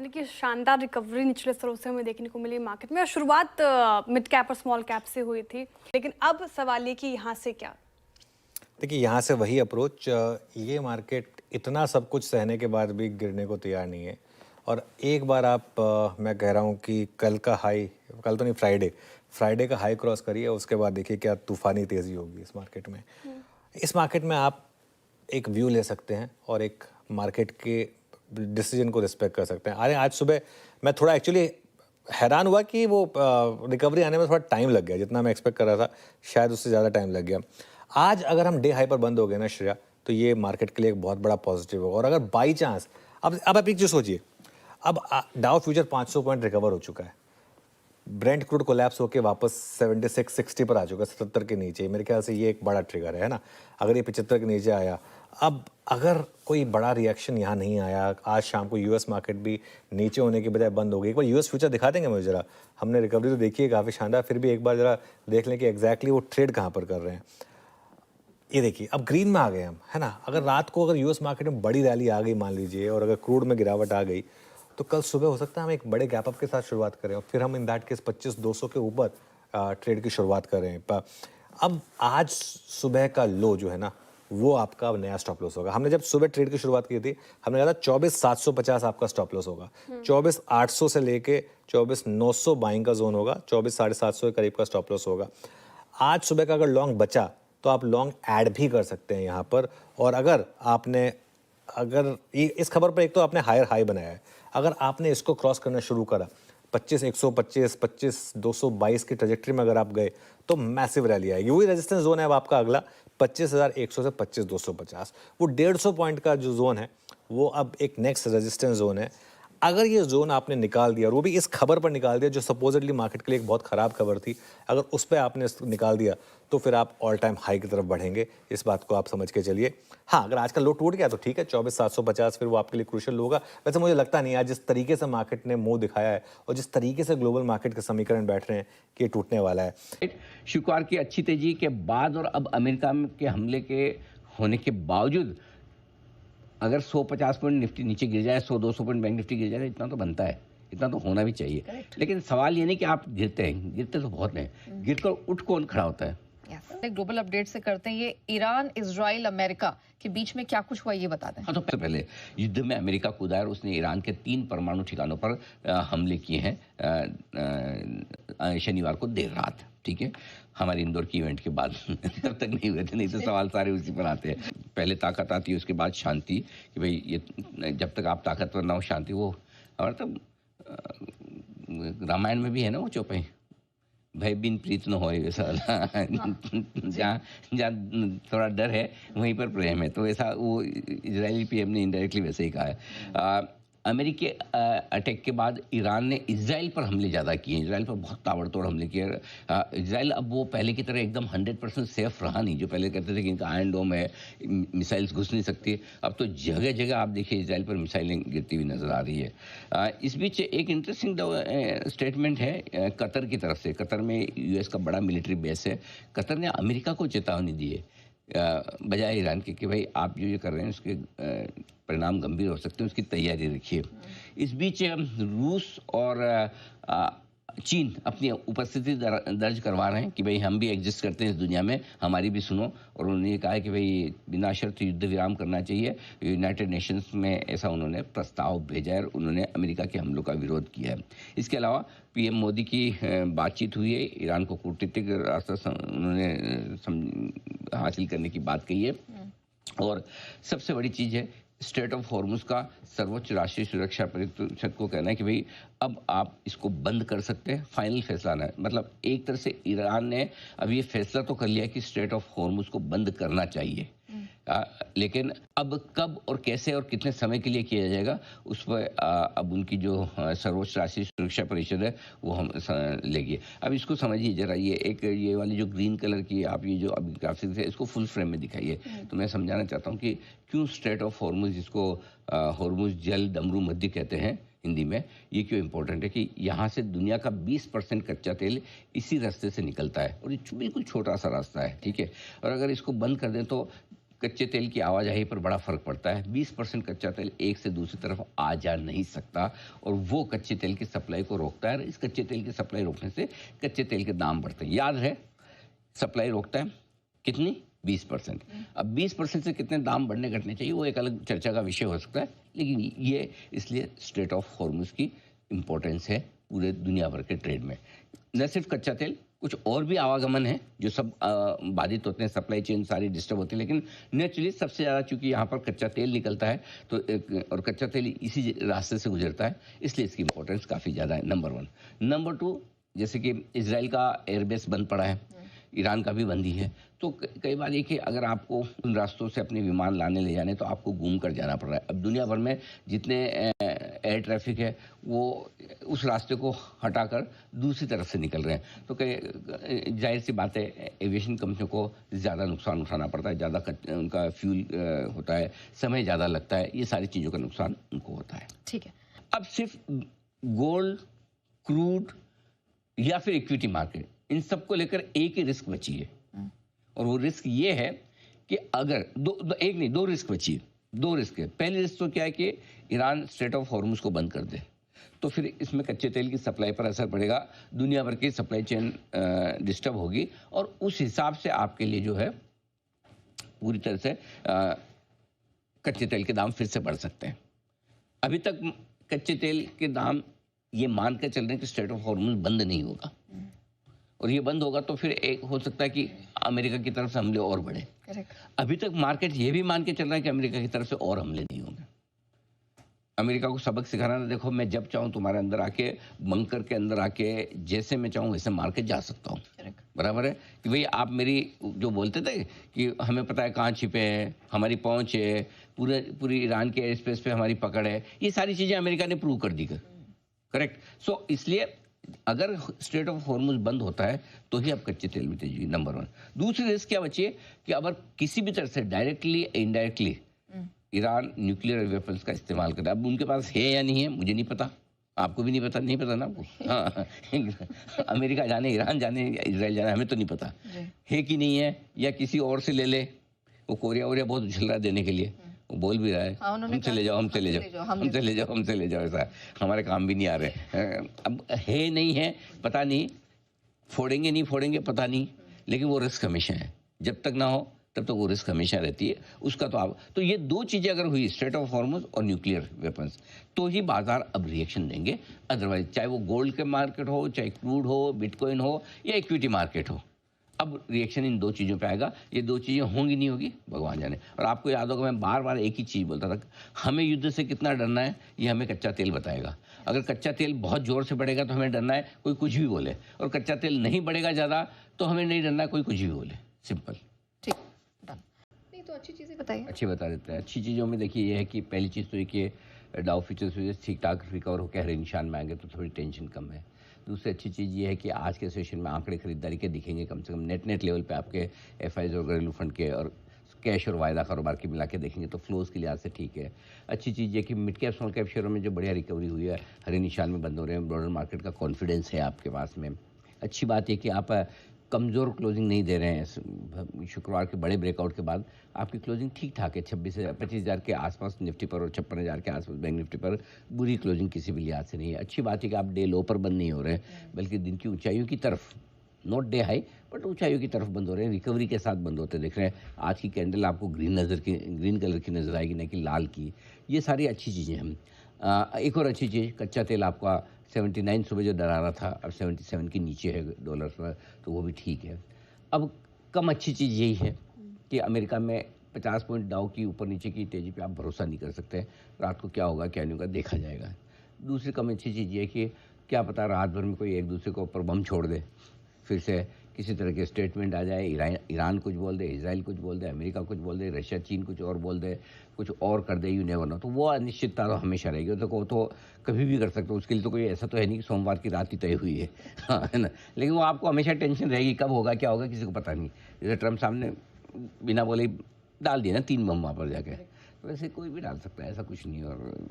आपने कि शानदार रिकवरी निचले स्तरों से हमें देखने को मिली मार्केट में और शुरुआत मिड कैप और स्मॉल कैप से हुई थी, लेकिन अब सवाल ये कि यहाँ से क्या? देखिए यहाँ से वही अप्रोच, ये मार्केट इतना सब कुछ सहने के बाद भी गिरने को तैयार नहीं है। और एक बार आप मैं कह रहा हूँ कि कल का हाई, कल तो नहीं, फ्राइडे का हाई क्रॉस करिए, उसके बाद देखिए क्या तूफानी तेज़ी होगी इस मार्केट में। इस मार्केट में आप एक व्यू ले सकते हैं और एक मार्केट के डिसीजन को रिस्पेक्ट कर सकते हैं। अरे आज सुबह मैं थोड़ा एक्चुअली हैरान हुआ कि वो रिकवरी आने में थोड़ा टाइम लग गया, जितना मैं एक्सपेक्ट कर रहा था शायद उससे ज़्यादा टाइम लग गया। आज अगर हम डे हाई पर बंद हो गए ना श्रेया, तो ये मार्केट के लिए एक बहुत बड़ा पॉजिटिव होगा। और अगर बाई चांस अब आप एक चीज़ सोचिए, अब डाउ फ्यूचर 500 पॉइंट रिकवर हो चुका है, ब्रेंट क्रूड कोलैप्स होकर वापस 76-60 पर आ चुका है, 77 के नीचे। मेरे ख्याल से ये एक बड़ा ट्रिगर है ना। अगर ये 75 के नीचे आया, अब अगर कोई बड़ा रिएक्शन यहाँ नहीं आया, आज शाम को यूएस मार्केट भी नीचे होने के बजाय बंद हो गई। एक बार यूएस फ्यूचर दिखा देंगे मुझे ज़रा, हमने रिकवरी तो देखी है काफ़ी शानदार, फिर भी एक बार ज़रा देख लें कि एग्जैक्टली वो ट्रेड कहाँ पर कर रहे हैं। ये देखिए अब ग्रीन में आ गए हम, है ना। अगर रात को अगर यूएस मार्केट में बड़ी रैली आ गई मान लीजिए, और अगर क्रूड में गिरावट आ गई, तो कल सुबह हो सकता है हम एक बड़े गैप अप के साथ शुरुआत करें और फिर हम इन दैट केस 25-200 के ऊपर ट्रेड की शुरुआत करें। अब आज सुबह का लो जो है ना, वो आपका नया स्टॉप लॉस होगा। हमने जब सुबह ट्रेड की शुरुआत की थी, हमने कहा था 24,750 आपका स्टॉप लॉस होगा, 24,800 से लेके 24,900 बाइंग का जोन होगा, 24,750 के करीब का स्टॉप लॉस होगा। आज सुबह का अगर लॉन्ग बचा तो आप लॉन्ग ऐड भी कर सकते हैं यहाँ पर। और अगर इस खबर पर एक तो आपने हायर हाई बनाया है, अगर आपने इसको क्रॉस करना शुरू करा 25,125, 25,222 की ट्रेजेक्टरी में अगर आप गए, तो मैसिव रैली आएगी। वही रेजिस्टेंस जोन है अब आपका अगला 25,100 से 25,250। वो 150 पॉइंट का जो जोन है, वो अब एक नेक्स्ट रेजिस्टेंस जोन है। अगर ये जोन आपने निकाल दिया, और वो भी इस खबर पर निकाल दिया जो सपोजिटली मार्केट के लिए एक बहुत ख़राब खबर थी, अगर उस पर आपने निकाल दिया, तो फिर आप ऑल टाइम हाई की तरफ बढ़ेंगे। इस बात को आप समझ के चलिए। हाँ, अगर आज का लो टूट गया तो ठीक है, 24,750 फिर वो आपके लिए क्रूशियल होगा। वैसे मुझे लगता नहीं आज जिस तरीके से मार्केट ने मुंह दिखाया है और जिस तरीके से ग्लोबल मार्केट के समीकरण बैठ रहे हैं कि ये टूटने वाला है। शुक्रवार की अच्छी तेजी के बाद और अब अमेरिका के हमले के होने के बावजूद अगर 150 पॉइंट निफ्टी नीचे गिर जाए, 100-200 पॉइंट बैंक निफ्टी गिर जाए, तो इतना तो बनता है, इतना तो होना भी चाहिए। लेकिन सवाल ये नहीं कि आप गिरते हैं, गिरते तो बहुत हैं, गिरकर उठ कौन खड़ा होता है। ग्लोबल अपडेट से करते हैं ये ईरान, इजराइल, अमेरिका के बीच में क्या कुछ हुआ ये बता दें। हाँ, तो पहले युद्ध में अमेरिका कूदा और उसने ईरान के 3 परमाणु ठिकानों पर हमले किए हैं शनिवार को देर रात। ठीक है, हमारे इंदौर की इवेंट के बाद तब तक नहीं हुए थे, नहीं तो सवाल सारे उसी पर आते हैं। पहले ताकत आती है, उसके बाद शांति, कि भाई ये जब तक आप ताकतवर ना हो शांति। वो हमारा तो रामायण में भी है ना वो चौपाई, भय बिन प्रीत न होए, वैसा जहाँ जहाँ थोड़ा डर है वहीं पर प्रेम है। तो ऐसा वो इजरायली पीएम ने इनडायरेक्टली वैसे ही कहा है। अमेरिकी अटैक के बाद ईरान ने इजराइल पर हमले ज़्यादा किए, इजराइल पर बहुत ताबड़तोड़ हमले किए। इजराइल अब वो पहले की तरह एकदम 100% सेफ रहा नहीं। जो पहले कहते थे कि इनका आयरन डोम है, मिसाइल्स घुस नहीं सकती, अब तो जगह जगह आप देखिए इजराइल पर मिसाइलें गिरती हुई नज़र आ रही है। इस बीच एक इंटरेस्टिंग स्टेटमेंट है कतर की तरफ से। कतर में यूएस का बड़ा मिलिट्री बेस है। कतर ने अमेरिका को चेतावनी दी है बजाय ईरान के कि भाई आप जो ये कर रहे हैं उसके परिणाम गंभीर हो सकते हैं, उसकी तैयारी रखिए। इस बीच रूस और चीन अपनी उपस्थिति दर्ज करवा रहे हैं कि भाई हम भी एग्जिस्ट करते हैं इस दुनिया में, हमारी भी सुनो। और उन्होंने कहा है कि भाई बिना शर्त युद्ध विराम करना चाहिए। यूनाइटेड नेशंस में ऐसा उन्होंने प्रस्ताव भेजा है और उन्होंने अमेरिका के हमलों का विरोध किया है। इसके अलावा पीएम मोदी की बातचीत हुई है, ईरान को कूटनीतिक रास्ता उन्होंने हासिल करने की बात कही है। और सबसे बड़ी चीज़ है स्टेट ऑफ हॉर्मुज का सर्वोच्च राष्ट्रीय सुरक्षा परिषद को कहना है कि भाई अब आप इसको बंद कर सकते हैं, फाइनल फैसला आना है। मतलब एक तरह से ईरान ने अब ये फैसला तो कर लिया कि स्टेट ऑफ हॉर्मुज को बंद करना चाहिए, लेकिन अब कब और कैसे और कितने समय के लिए किया जाएगा उस पर अब उनकी जो सर्वोच्च राष्ट्रीय सुरक्षा परिषद है वो हम लेगी। अब इसको समझिए जरा, ये वाली जो ग्रीन कलर की आप ये जो अभी ग्राफिक्स है इसको फुल फ्रेम में दिखाइए। तो मैं समझाना चाहता हूँ कि क्यों स्ट्रेट ऑफ हॉर्मुज, जिसको हॉर्मुज जल डमरू मध्य कहते हैं हिंदी में, ये क्यों इंपॉर्टेंट है कि यहाँ से दुनिया का 20% कच्चा तेल इसी रास्ते से निकलता है और ये बिल्कुल छोटा सा रास्ता है। ठीक है, और अगर इसको बंद कर दें तो कच्चे तेल की आवाजाही पर बड़ा फर्क पड़ता है। 20% कच्चा तेल एक से दूसरी तरफ आ जा नहीं सकता और वो कच्चे तेल की सप्लाई को रोकता है। इस कच्चे तेल की सप्लाई रोकने से कच्चे तेल के दाम बढ़ते हैं। याद है, सप्लाई रोकता है कितनी? 20%। अब 20% से कितने दाम बढ़ने घटने चाहिए वो एक अलग चर्चा का विषय हो सकता है, लेकिन ये इसलिए स्ट्रेट ऑफ हॉर्मुज की इम्पोर्टेंस है पूरे दुनिया भर के ट्रेड में। न सिर्फ कच्चा तेल, कुछ और भी आवागमन है जो सब बाधित होते हैं, सप्लाई चेन सारी डिस्टर्ब होती है, लेकिन नेचुरली सबसे ज़्यादा चूंकि यहाँ पर कच्चा तेल निकलता है तो और कच्चा तेल इसी रास्ते से गुजरता है, इसलिए इसकी इंपॉर्टेंस काफ़ी ज़्यादा है। नंबर 1। नंबर 2, जैसे कि इजराइल का एयरबेस बंद पड़ा है, ईरान का भी बंदी है, तो कई बार ये कि अगर आपको उन रास्तों से अपने विमान लाने ले जाने तो आपको घूम कर जाना पड़ रहा है। अब दुनिया भर में जितने एयर ट्रैफिक है वो उस रास्ते को हटाकर दूसरी तरफ से निकल रहे हैं, तो कई जाहिर सी बात है एविएशन कंपनियों को ज़्यादा नुकसान उठाना पड़ता है, ज़्यादा उनका फ्यूल होता है, समय ज़्यादा लगता है, ये सारी चीज़ों का नुकसान उनको होता है। ठीक है। अब सिर्फ गोल्ड, क्रूड या फिर इक्विटी मार्केट, इन सबको लेकर एक ही रिस्क बची है, और वो रिस्क ये है कि अगर दो रिस्क बची है। 2 रिस्क है। पहली रिस्क तो क्या है कि ईरान स्ट्रेट ऑफ हॉर्मुज को बंद कर दे, तो फिर इसमें कच्चे तेल की सप्लाई पर असर पड़ेगा, दुनिया भर की सप्लाई चेन डिस्टर्ब होगी, और उस हिसाब से आपके लिए जो है पूरी तरह से कच्चे तेल के दाम फिर से बढ़ सकते हैं। अभी तक कच्चे तेल के दाम ये मान कर चल रहे हैं कि स्ट्रेट ऑफ हॉर्मुज बंद नहीं होगा, और ये बंद होगा तो फिर एक हो सकता है कि अमेरिका की तरफ से हमले और बढ़े। करेक्ट। अभी तक मार्केट ये भी मान के चल रहा है कि अमेरिका की तरफ से और हमले नहीं होंगे। अमेरिका को सबक सिखाना था, देखो मैं जब चाहूँ तुम्हारे अंदर आके, बंकर के अंदर आके जैसे मैं चाहूँ वैसे मार के जा सकता हूँ। बराबर है कि भाई आप मेरी जो बोलते थे कि हमें पता है कहाँ छिपे हैं, हमारी पहुँच है, पूरी ईरान के एयर स्पेस पे हमारी पकड़ है, ये सारी चीज़ें अमेरिका ने प्रूव कर दी। करेक्ट। सो इसलिए अगर स्ट्रेट ऑफ हॉर्मुज बंद होता है तो ही अब कच्चे तेल में तेजी। नंबर 1। दूसरी रिस्क क्या बची है कि अगर किसी भी तरह से directly indirectly Iran nuclear weapons का इस्तेमाल करे, अब उनके पास है या नहीं है मुझे नहीं पता, आपको भी नहीं पता, नहीं पता ना आपको। हाँ, अमेरिका जाने, ईरान जाने, इजराइल जाने, हमें तो नहीं पता है कि नहीं है, या किसी और से ले ले। वो कोरिया वोरिया बहुत उछल रहा है देने के लिए, वो बोल भी रहा है हम चले जाओ, हम चले जाओ, हम चले जाओ, हम चले जाओ, ऐसा हमारे काम भी नहीं आ रहे। अब है नहीं है पता नहीं, फोड़ेंगे नहीं फोड़ेंगे पता नहीं, लेकिन वो रिस्क हमेशा है, जब तक ना हो तब तक वो रिस्क हमेशा रहती है उसका। तो ये 2 चीज़ें अगर हुई, स्ट्रेट ऑफ हॉर्मुज और न्यूक्लियर वेपन्स, तो ही बाजार अब रिएक्शन देंगे। अदरवाइज चाहे वो गोल्ड के मार्केट हो, चाहे क्रूड हो, बिटकॉइन हो, या इक्विटी मार्केट हो, अब रिएक्शन इन 2 चीज़ों पे आएगा। ये 2 चीज़ें होंगी नहीं होगी भगवान जाने। और आपको याद होगा मैं बार बार एक ही चीज़ बोलता था, हमें युद्ध से कितना डरना है ये हमें कच्चा तेल बताएगा। अगर कच्चा तेल बहुत ज़ोर से बढ़ेगा तो हमें डरना है कोई कुछ भी बोले, और कच्चा तेल नहीं बढ़ेगा ज़्यादा तो हमें नहीं डरना है कोई कुछ भी बोले। सिंपल। ठीक, डन। नहीं तो अच्छी चीज़ें बताइए। अच्छी बता देते हैं। अच्छी चीज़ों में देखिए ये है कि पहली चीज़ तो ये कि डाउ फ्यूचर्स ठीक ठाक रिकवर होकर हरे निशान में आएंगे तो थोड़ी टेंशन कम है। दूसरी अच्छी चीज़ ये है कि आज के सेशन में आंकड़े खरीदारी के दिखेंगे, कम से कम नेट लेवल पे आपके एफआईज और घरेलू फंड के और कैश और वायदा कारोबार के मिला के देखेंगे तो फ्लोज़ के लिहाज से ठीक है। अच्छी चीज़ ये कि मिड कैप स्मॉल कैप शेयरों में जो बढ़िया रिकवरी हुई है, हरे निशान में बंद हो रहे हैं, ब्रॉडर मार्केट का कॉन्फिडेंस है आपके पास में। अच्छी बात यह कि आप कमज़ोर क्लोजिंग नहीं दे रहे हैं। शुक्रवार के बड़े ब्रेकआउट के बाद आपकी क्लोजिंग ठीक ठाक है, 25,000 के आसपास निफ्टी पर और 56,000 के आसपास बैंक निफ्टी पर। बुरी क्लोजिंग किसी भी लिहाज से नहीं है। अच्छी बात है कि आप डे लो पर बंद नहीं हो रहे हैं, बल्कि दिन की ऊंचाइयों की तरफ, नॉट डे हाई बट ऊंचाइयों की तरफ बंद हो रहे हैं, रिकवरी के साथ बंद होते दिख रहे हैं। आज की कैंडल आपको ग्रीन कलर की नज़र आएगी, न कि लाल की। ये सारी अच्छी चीज़ें हैं। एक और अच्छी चीज़, कच्चा तेल आपका 79 सुबह जो डरा रहा था अब 77 के नीचे है डॉलर पर, तो वो भी ठीक है। अब कम अच्छी चीज़ यही है कि अमेरिका में 50 पॉइंट डाउ की ऊपर नीचे की तेज़ी पे आप भरोसा नहीं कर सकते। रात को क्या होगा क्या नहीं होगा देखा जाएगा। दूसरी कम अच्छी चीज़ ये है कि क्या पता रात भर में कोई एक दूसरे के ऊपर बम छोड़ दे, फिर से किसी तरह के स्टेटमेंट आ जाए, ईरान कुछ बोल दे, इजराइल कुछ बोल दे, अमेरिका कुछ बोल दे, रशिया चीन कुछ और बोल दे, कुछ और कर दे, यू नेवर नो। तो वो अनिश्चितता तो हमेशा रहेगी, तो कभी भी कर सकते हो। उसके लिए तो कोई ऐसा तो है नहीं कि सोमवार की रात ही तय हुई है, हाँ है ना। लेकिन वो आपको हमेशा टेंशन रहेगी, कब होगा क्या होगा किसी को पता नहीं। जैसे ट्रम्प सामने बिना बोले डाल दिया ना 3 बम वहाँ पर जाके, तो वैसे कोई भी डाल सकता है, ऐसा कुछ नहीं। और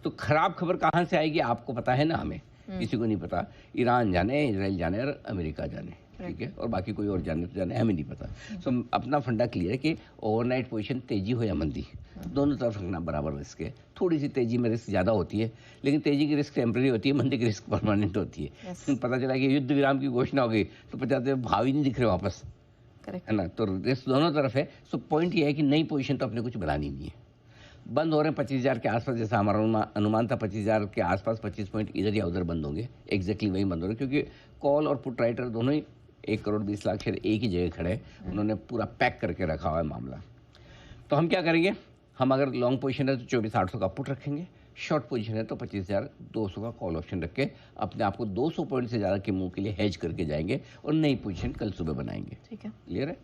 तो खराब खबर कहाँ से आएगी आपको पता है ना, हमें किसी को नहीं पता। ईरान जाने, इजराइल जाने और अमेरिका जाने। ठीक है, और बाकी कोई और जाने तो जाने, हमें नहीं पता। सो अपना फंडा क्लियर है कि ओवरनाइट पोजीशन तेजी हो या मंदी, दोनों तरफ रखना बराबर रिस्क है। थोड़ी सी तेजी में रिस्क ज़्यादा होती है, लेकिन तेजी की रिस्क टेम्पररी होती है, मंदी की रिस्क परमानेंट होती है। पता चला कि युद्ध विराम की घोषणा हो गई तो 50 भाव ही नहीं दिख रहे वापस, करेक्ट है ना। तो रिस्क दोनों तरफ है। सो पॉइंट ये है कि नई पोजीशन तो अपने कुछ बनानी नहीं है। बंद हो रहे हैं 25,000 के आसपास, जैसा हमारा अनुमान था 25,000 के आसपास, 25 पॉइंट इधर या उधर बंद होंगे, एग्जैक्टली वही बंद हो रहे हैं, क्योंकि कॉल और पुट राइटर दोनों ही 1,20,00,000 शेयर एक ही जगह खड़े हैं। उन्होंने पूरा पैक करके रखा हुआ है मामला। तो हम क्या करेंगे, हम अगर लॉन्ग पोजीशन है तो 24,800 का पुट रखेंगे, शॉर्ट पोजीशन है तो 25,200 का कॉल ऑप्शन रख के अपने आप को 200 पॉइंट से ज़्यादा के मुंह के लिए हेज करके जाएंगे और नई पोजीशन कल सुबह बनाएंगे। ठीक है। क्लियर है।